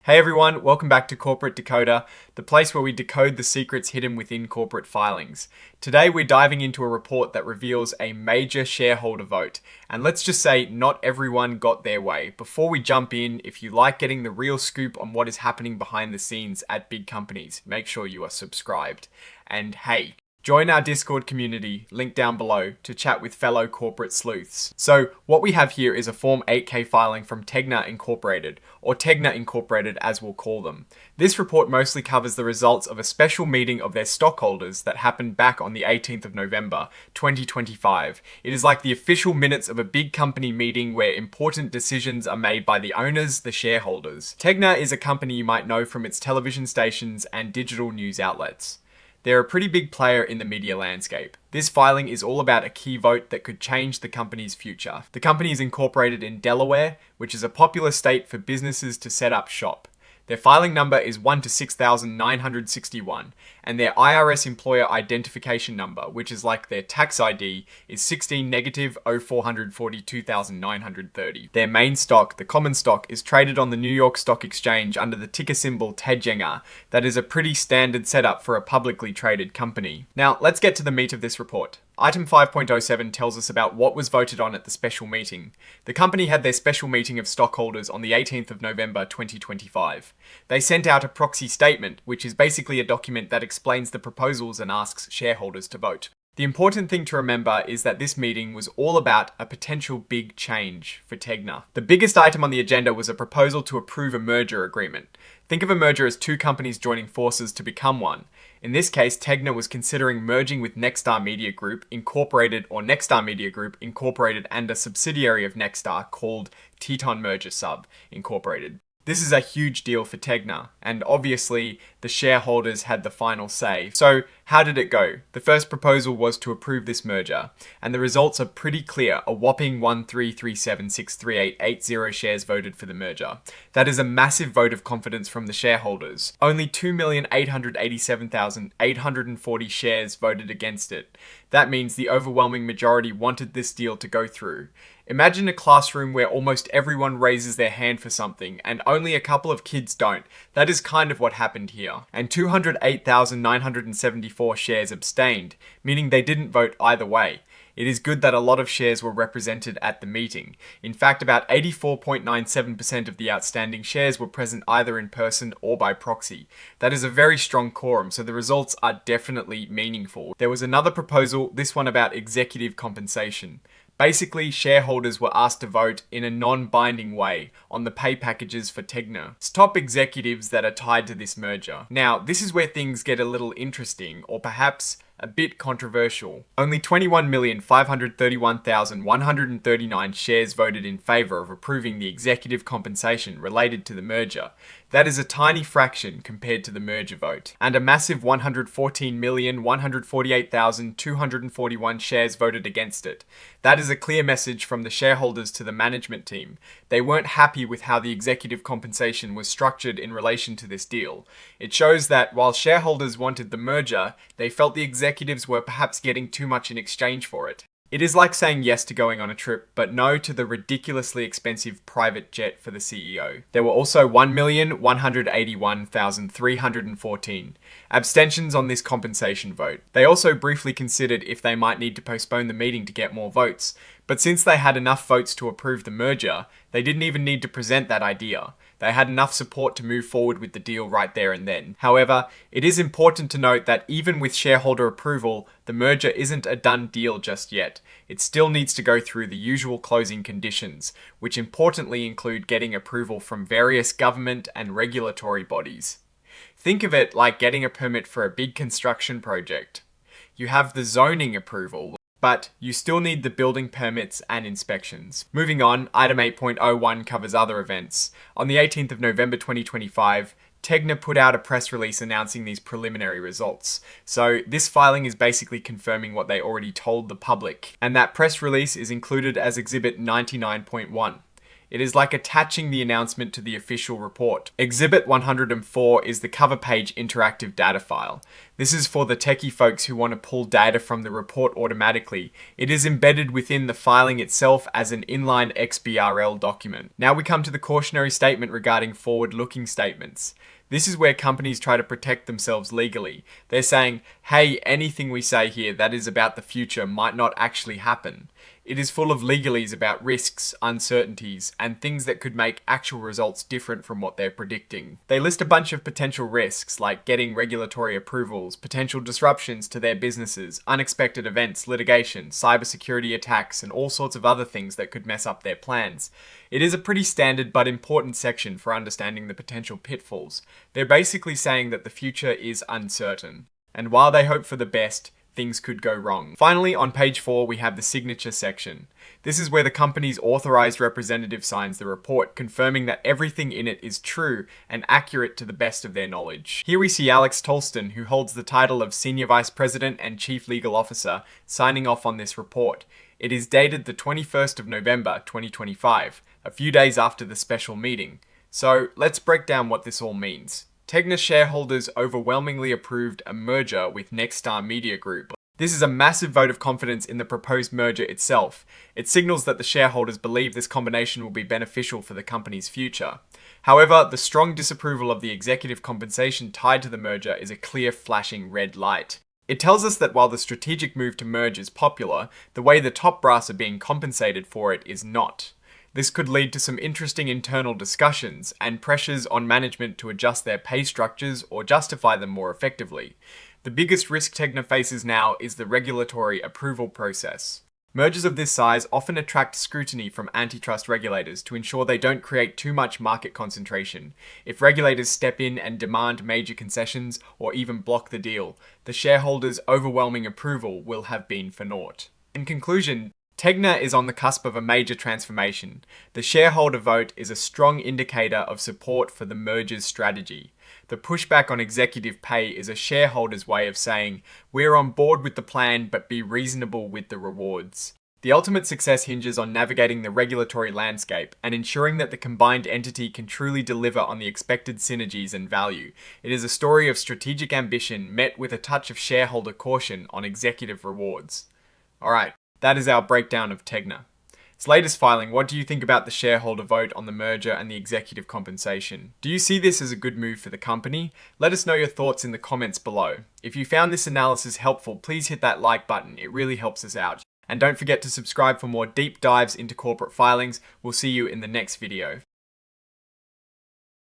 Hey everyone, welcome back to Corporate Decoder, the place where we decode the secrets hidden within corporate filings. Today we're diving into a report that reveals a major shareholder vote. And let's just say not everyone got their way. Before we jump in, if you like getting the real scoop on what is happening behind the scenes at big companies, make sure you are subscribed. And hey, join our Discord community, link down below, to chat with fellow corporate sleuths. So what we have here is a Form 8K filing from TEGNA Incorporated, or TEGNA Incorporated as we'll call them. This report mostly covers the results of a special meeting of their stockholders that happened back on the 18th of November, 2025. It is like the official minutes of a big company meeting where important decisions are made by the owners, the shareholders. TEGNA is a company you might know from its television stations and digital news outlets. They're a pretty big player in the media landscape. This filing is all about a key vote that could change the company's future. The company is incorporated in Delaware, which is a popular state for businesses to set up shop. Their filing number is 1 to 6,961, and their IRS employer identification number, which is like their tax ID, is 16-0442,930. Their main stock, the common stock, is traded on the New York Stock Exchange under the ticker symbol TEGNA. That is a pretty standard setup for a publicly traded company. Now, let's get to the meat of this report. Item 5.07 tells us about what was voted on at the special meeting. The company had their special meeting of stockholders on the 18th of November 2025. They sent out a proxy statement, which is basically a document that explains the proposals and asks shareholders to vote. The important thing to remember is that this meeting was all about a potential big change for TEGNA. The biggest item on the agenda was a proposal to approve a merger agreement. Think of a merger as two companies joining forces to become one. In this case, TEGNA was considering merging with Nexstar Media Group Incorporated, or Nexstar Media Group Incorporated, and a subsidiary of Nexstar called Teton Merger Sub Incorporated. This is a huge deal for TEGNA, and obviously the shareholders had the final say. So how did it go? The first proposal was to approve this merger, and the results are pretty clear. A whopping 1,337,638,80 shares voted for the merger. That is a massive vote of confidence from the shareholders. Only 2,887,840 shares voted against it. That means the overwhelming majority wanted this deal to go through. Imagine a classroom where almost everyone raises their hand for something and only a couple of kids don't. That is kind of what happened here. And 208,974 shares abstained, meaning they didn't vote either way. It is good that a lot of shares were represented at the meeting. In fact, about 84.97% of the outstanding shares were present either in person or by proxy. That is a very strong quorum, so the results are definitely meaningful. There was another proposal, this one about executive compensation. Basically, shareholders were asked to vote in a non-binding way on the pay packages for TEGNA's top executives that are tied to this merger. Now, this is where things get a little interesting, or perhaps a bit controversial. Only 21,531,139 shares voted in favor of approving the executive compensation related to the merger. That is a tiny fraction compared to the merger vote. And a massive 114,148,241 shares voted against it. That is a clear message from the shareholders to the management team. They weren't happy with how the executive compensation was structured in relation to this deal. It shows that while shareholders wanted the merger, they felt the executives were perhaps getting too much in exchange for it. It is like saying yes to going on a trip, but no to the ridiculously expensive private jet for the CEO. There were also 1,181,314 abstentions on this compensation vote. They also briefly considered if they might need to postpone the meeting to get more votes, but since they had enough votes to approve the merger, they didn't even need to present that idea. They had enough support to move forward with the deal right there and then. However, it is important to note that even with shareholder approval, the merger isn't a done deal just yet. It still needs to go through the usual closing conditions, which importantly include getting approval from various government and regulatory bodies. Think of it like getting a permit for a big construction project. You have the zoning approval, but you still need the building permits and inspections. Moving on, item 8.01 covers other events. On the 18th of November 2025, TEGNA put out a press release announcing these preliminary results. So this filing is basically confirming what they already told the public, and that press release is included as Exhibit 99.1. It is like attaching the announcement to the official report. Exhibit 104 is the cover page interactive data file. This is for the techie folks who want to pull data from the report automatically. It is embedded within the filing itself as an inline XBRL document. Now we come to the cautionary statement regarding forward-looking statements. This is where companies try to protect themselves legally. They're saying, hey, anything we say here that is about the future might not actually happen. It is full of legalese about risks, uncertainties, and things that could make actual results different from what they're predicting. They list a bunch of potential risks, like getting regulatory approvals, potential disruptions to their businesses, unexpected events, litigation, cybersecurity attacks, and all sorts of other things that could mess up their plans. It is a pretty standard but important section for understanding the potential pitfalls. They're basically saying that the future is uncertain, and while they hope for the best, things could go wrong. Finally, on page 4, we have the signature section. This is where the company's authorized representative signs the report, confirming that everything in it is true and accurate to the best of their knowledge. Here we see Alex Tolston, who holds the title of Senior Vice President and Chief Legal Officer, signing off on this report. It is dated the 21st of November, 2025, a few days after the special meeting. So let's break down what this all means. TEGNA shareholders overwhelmingly approved a merger with Nexstar Media Group. This is a massive vote of confidence in the proposed merger itself. It signals that the shareholders believe this combination will be beneficial for the company's future. However, the strong disapproval of the executive compensation tied to the merger is a clear flashing red light. It tells us that while the strategic move to merge is popular, the way the top brass are being compensated for it is not. This could lead to some interesting internal discussions and pressures on management to adjust their pay structures or justify them more effectively. The biggest risk TEGNA faces now is the regulatory approval process. Mergers of this size often attract scrutiny from antitrust regulators to ensure they don't create too much market concentration. If regulators step in and demand major concessions or even block the deal, the shareholders' overwhelming approval will have been for naught. In conclusion, TEGNA is on the cusp of a major transformation. The shareholder vote is a strong indicator of support for the merger's strategy. The pushback on executive pay is a shareholder's way of saying, we're on board with the plan, but be reasonable with the rewards. The ultimate success hinges on navigating the regulatory landscape and ensuring that the combined entity can truly deliver on the expected synergies and value. It is a story of strategic ambition met with a touch of shareholder caution on executive rewards. Alright. That is our breakdown of TEGNA. Its latest filing, what do you think about the shareholder vote on the merger and the executive compensation? Do you see this as a good move for the company? Let us know your thoughts in the comments below. If you found this analysis helpful, please hit that like button. It really helps us out. And don't forget to subscribe for more deep dives into corporate filings. We'll see you in the next video.